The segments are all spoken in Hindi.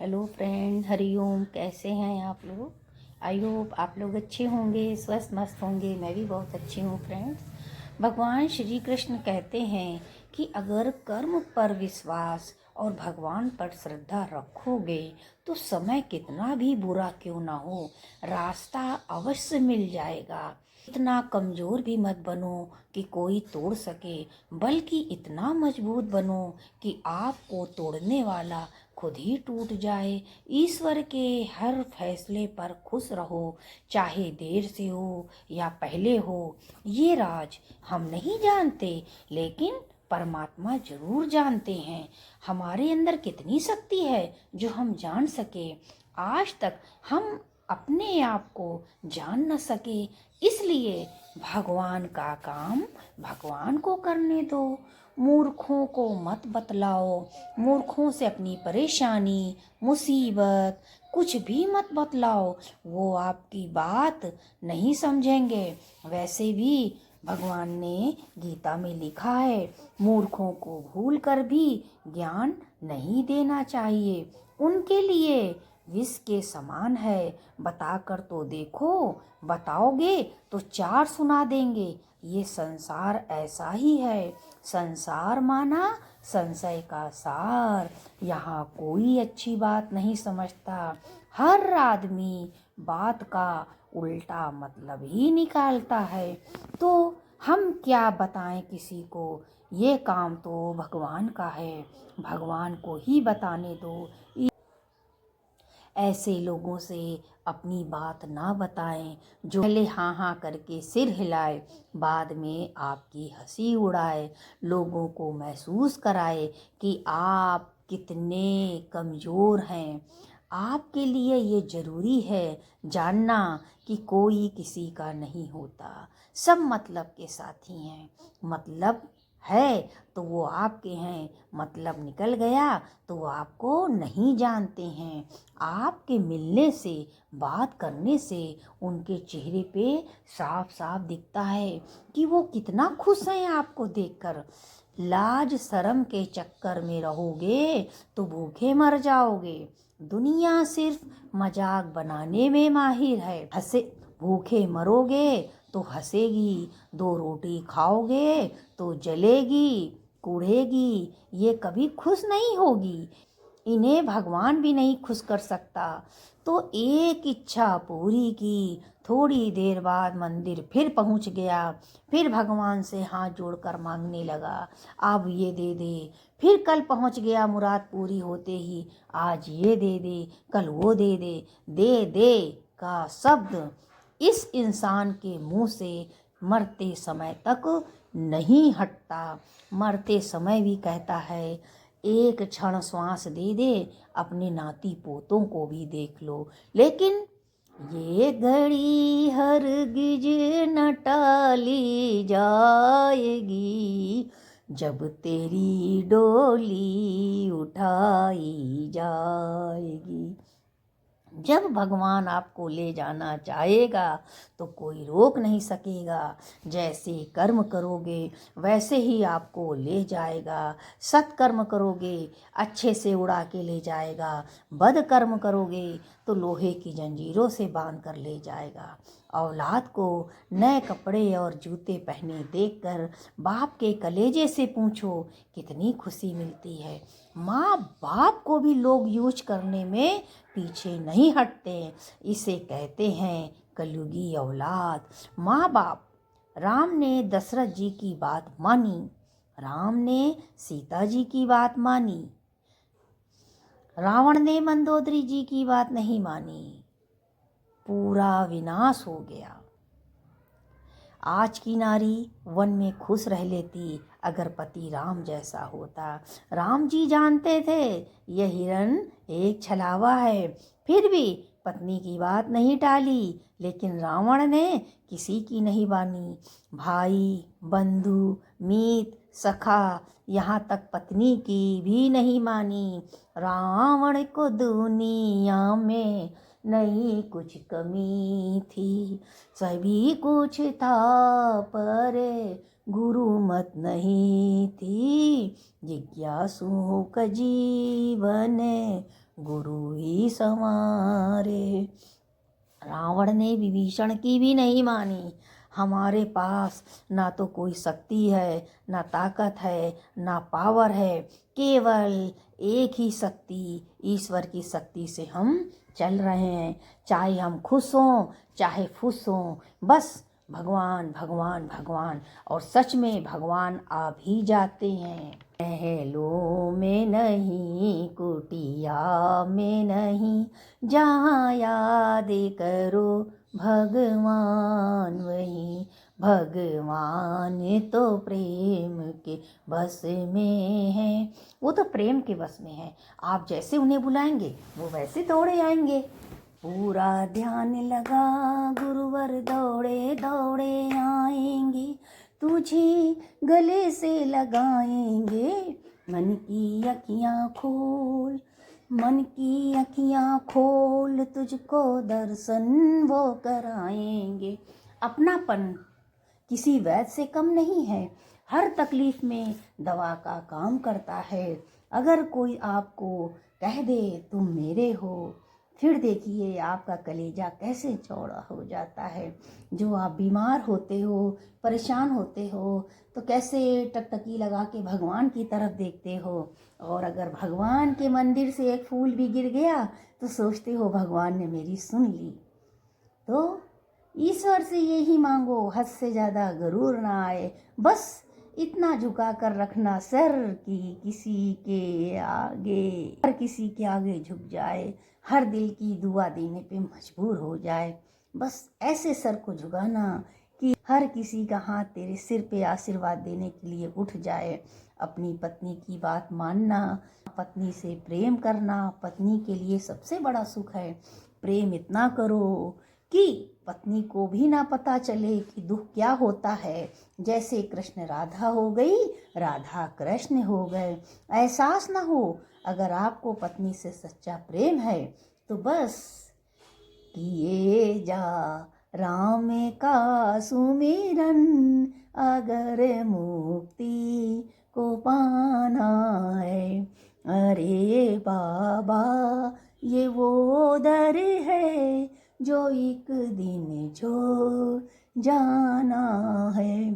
Hello friend, Hariom. कैसे हैं आप लोग? आई होप आप लोग अच्छे होंगे, स्वस्थ मस्त होंगे। मैं भी बहुत अच्छी हूँ फ्रेंड्स। भगवान श्री कृष्ण कहते हैं कि अगर कर्म पर विश्वास और भगवान पर श्रद्धा रखोगे तो समय कितना भी बुरा क्यों ना हो, रास्ता अवश्य मिल जाएगा। इतना कमज़ोर भी मत बनो कि कोई तोड़ सके, बल्कि इतना मजबूत बनो कि आपको तोड़ने वाला खुद ही टूट जाए। ईश्वर के हर फैसले पर खुश रहो, चाहे देर से हो या पहले हो। ये राज हम नहीं जानते, लेकिन परमात्मा जरूर जानते हैं। हमारे अंदर कितनी शक्ति है जो हम जान सके। आज तक हम अपने आप को जान न सके, इसलिए भगवान का काम भगवान को करने दो। मूर्खों को मत बतलाओ। मूर्खों से अपनी परेशानी, मुसीबत कुछ भी मत बतलाओ, वो आपकी बात नहीं समझेंगे। वैसे भी भगवान ने गीता में लिखा है, मूर्खों को भूल कर भी ज्ञान नहीं देना चाहिए। उनके लिए विष के समान है। बताकर तो देखो, बताओगे तो चार सुना देंगे। ये संसार ऐसा ही है। संसार माना संशय का सार। यहाँ कोई अच्छी बात नहीं समझता। हर आदमी बात का उल्टा मतलब ही निकालता है। तो हम क्या बताएं किसी को? ये काम तो भगवान का है, भगवान को ही बताने दो। ऐसे लोगों से अपनी बात ना बताएं जो पहले हाँ हाँ करके सिर हिलाए, बाद में आपकी हंसी उड़ाए, लोगों को महसूस कराए कि आप कितने कमज़ोर हैं। आपके लिए ये ज़रूरी है जानना कि कोई किसी का नहीं होता, सब मतलब के साथी हैं। मतलब है तो वो आपके हैं, मतलब निकल गया तो वो आपको नहीं जानते हैं। आपके मिलने से, बात करने से उनके चेहरे पे साफ साफ दिखता है कि वो कितना खुश हैं आपको देखकर। लाज शर्म के चक्कर में रहोगे तो भूखे मर जाओगे। दुनिया सिर्फ मजाक बनाने में माहिर है। हंसे भूखे मरोगे तो हंसेगी, दो रोटी खाओगे तो जलेगी, कूढ़ेगी, ये कभी खुश नहीं होगी। इन्हें भगवान भी नहीं खुश कर सकता। तो एक इच्छा पूरी की, थोड़ी देर बाद मंदिर फिर पहुंच गया। फिर भगवान से हाथ जोड़कर मांगने लगा, अब ये दे दे। फिर कल पहुंच गया, मुराद पूरी होते ही, आज ये दे दे, कल वो दे दे। दे दे का शब्द इस इंसान के मुंह से मरते समय तक नहीं हटता। मरते समय भी कहता है, एक क्षण श्वास दे दे, अपने नाती पोतों को भी देख लो। लेकिन ये घड़ी हरगिज न टाली जाएगी, जब तेरी डोली उठाई जाएगी। जब भगवान आपको ले जाना चाहेगा तो कोई रोक नहीं सकेगा। जैसे कर्म करोगे वैसे ही आपको ले जाएगा। सत्कर्म करोगे अच्छे से उड़ा के ले जाएगा, बद कर्म करोगे तो लोहे की जंजीरों से बांध कर ले जाएगा। औलाद को नए कपड़े और जूते पहने देखकर बाप के कलेजे से पूछो कितनी खुशी मिलती है। माँ बाप को भी लोग यूज करने में पीछे नहीं हटते। इसे कहते हैं कलयुगी औलाद। माँ बाप। राम ने दशरथ जी की बात मानी, राम ने सीता जी की बात मानी, रावण ने मंदोदरी जी की बात नहीं मानी, पूरा विनाश हो गया। आज की नारी वन में खुश रह लेती अगर पति राम जैसा होता। राम जी जानते थे यह हिरण एक छलावा है, फिर भी पत्नी की बात नहीं टाली। लेकिन रावण ने किसी की नहीं मानी। भाई, बंधु, मीत, सखा, यहाँ तक पत्नी की भी नहीं मानी। रावण को दुनिया में नहीं कुछ कमी थी, सभी कुछ था पर गुरु मत नहीं थी। जिज्ञासुओं का जीवन गुरु ही संवारे। रावण ने विभीषण की भी नहीं मानी। हमारे पास ना तो कोई शक्ति है, ना ताकत है, ना पावर है, केवल एक ही शक्ति, ईश्वर की शक्ति से हम चल रहे हैं। चाहे हम खुश हों चाहे फुस हों, बस भगवान भगवान भगवान। और सच में भगवान आ भी जाते हैं। महलों में नहीं, कुटिया में नहीं, जहाँ याद करो भगवान वही। भगवान तो प्रेम के बस में है। वो तो प्रेम के बस में है। आप जैसे उन्हें बुलाएंगे वो वैसे दौड़े आएंगे। पूरा ध्यान लगा गुरुवर दौड़े दौड़े आएंगे, तुझे गले से लगाएंगे। मन की अखियाँ खोल, मन की अखियाँ खोल, तुझको दर्शन वो कराएंगे। अपनापन किसी वैद्य से कम नहीं है। हर तकलीफ में दवा का काम करता है। अगर कोई आपको कह दे तुम मेरे हो, फिर देखिए आपका कलेजा कैसे चौड़ा हो जाता है। जो आप बीमार होते हो, परेशान होते हो, तो कैसे टकटकी लगा के भगवान की तरफ देखते हो। और अगर भगवान के मंदिर से एक फूल भी गिर गया तो सोचते हो भगवान ने मेरी सुन ली। तो ईश्वर से यही मांगो, हद से ज़्यादा गरूर ना आए। बस इतना झुका कर रखना सर कि किसी के आगे, हर किसी के आगे झुक जाए, हर दिल की दुआ देने पे मजबूर हो जाए। बस ऐसे सर को झुकाना कि हर किसी का हाथ तेरे सिर पे आशीर्वाद देने के लिए उठ जाए। अपनी पत्नी की बात मानना, पत्नी से प्रेम करना पत्नी के लिए सबसे बड़ा सुख है। प्रेम इतना करो कि पत्नी को भी ना पता चले कि दुख क्या होता है। जैसे कृष्ण राधा हो गई, राधा कृष्ण हो गए। एहसास ना हो। अगर आपको पत्नी से सच्चा प्रेम है तो बस किए जा राम का सुमिरन, अगर मुक्ति को पाना है। अरे बाबा ये वो दर है जो एक दिन छोड़ जाना है।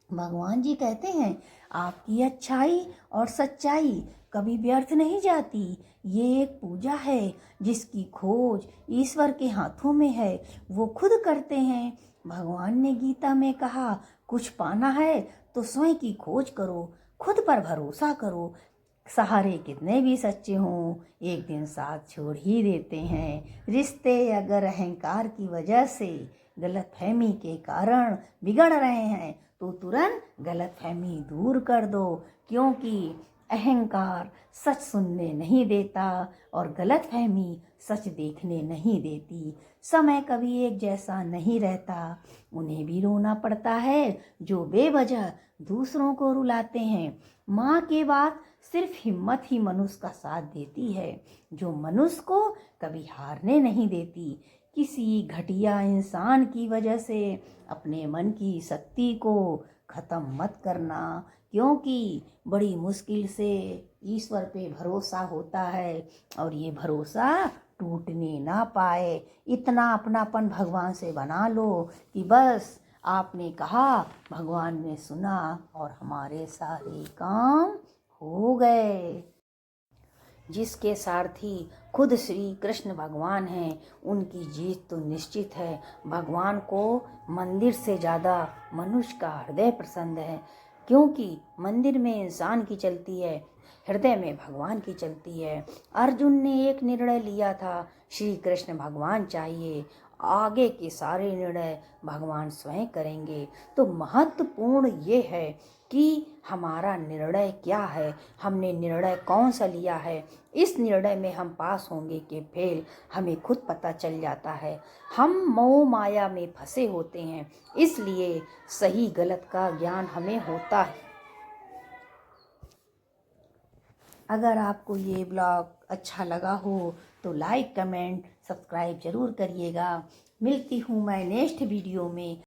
भगवान जी कहते हैं आपकी अच्छाई और सच्चाई कभी व्यर्थ नहीं जाती। ये एक पूजा है जिसकी खोज ईश्वर के हाथों में है। वो खुद करते हैं। भगवान ने गीता में कहा कुछ पाना है तो स्वयं की खोज करो, खुद पर भरोसा करो। सहारे कितने भी सच्चे हों एक दिन साथ छोड़ ही देते हैं। रिश्ते अगर अहंकार की वजह से, गलतफहमी के कारण बिगड़ रहे हैं तो तुरंत गलतफहमी दूर कर दो। क्योंकि अहंकार सच सुनने नहीं देता और गलतफहमी सच देखने नहीं देती। समय कभी एक जैसा नहीं रहता। उन्हें भी रोना पड़ता है जो बेवजह दूसरों को रुलाते हैं। माँ के बात सिर्फ हिम्मत ही मनुष्य का साथ देती है, जो मनुष्य को कभी हारने नहीं देती। किसी घटिया इंसान की वजह से अपने मन की शक्ति को ख़त्म मत करना, क्योंकि बड़ी मुश्किल से ईश्वर पे भरोसा होता है और ये भरोसा टूटने ना पाए। इतना अपनापन भगवान से बना लो कि बस आपने कहा भगवान ने सुना और हमारे सारे काम हो गए। जिसके सारथी खुद श्री कृष्ण भगवान हैं, उनकी जीत तो निश्चित है। भगवान को मंदिर से ज़्यादा मनुष्य का हृदय पसंद है, क्योंकि मंदिर में इंसान की चलती है, हृदय में भगवान की चलती है। अर्जुन ने एक निर्णय लिया था, श्री कृष्ण भगवान चाहिए, आगे के सारे निर्णय भगवान स्वयं करेंगे। तो महत्वपूर्ण ये है कि हमारा निर्णय क्या है, हमने निर्णय कौन सा लिया है। इस निर्णय में हम पास होंगे कि फेल, हमें खुद पता चल जाता है। हम मोह माया में फंसे होते हैं, इसलिए सही गलत का ज्ञान हमें होता है। अगर आपको ये ब्लॉग अच्छा लगा हो तो लाइक, कमेंट, सब्सक्राइब ज़रूर करिएगा। मिलती हूँ मैं नेक्स्ट वीडियो में।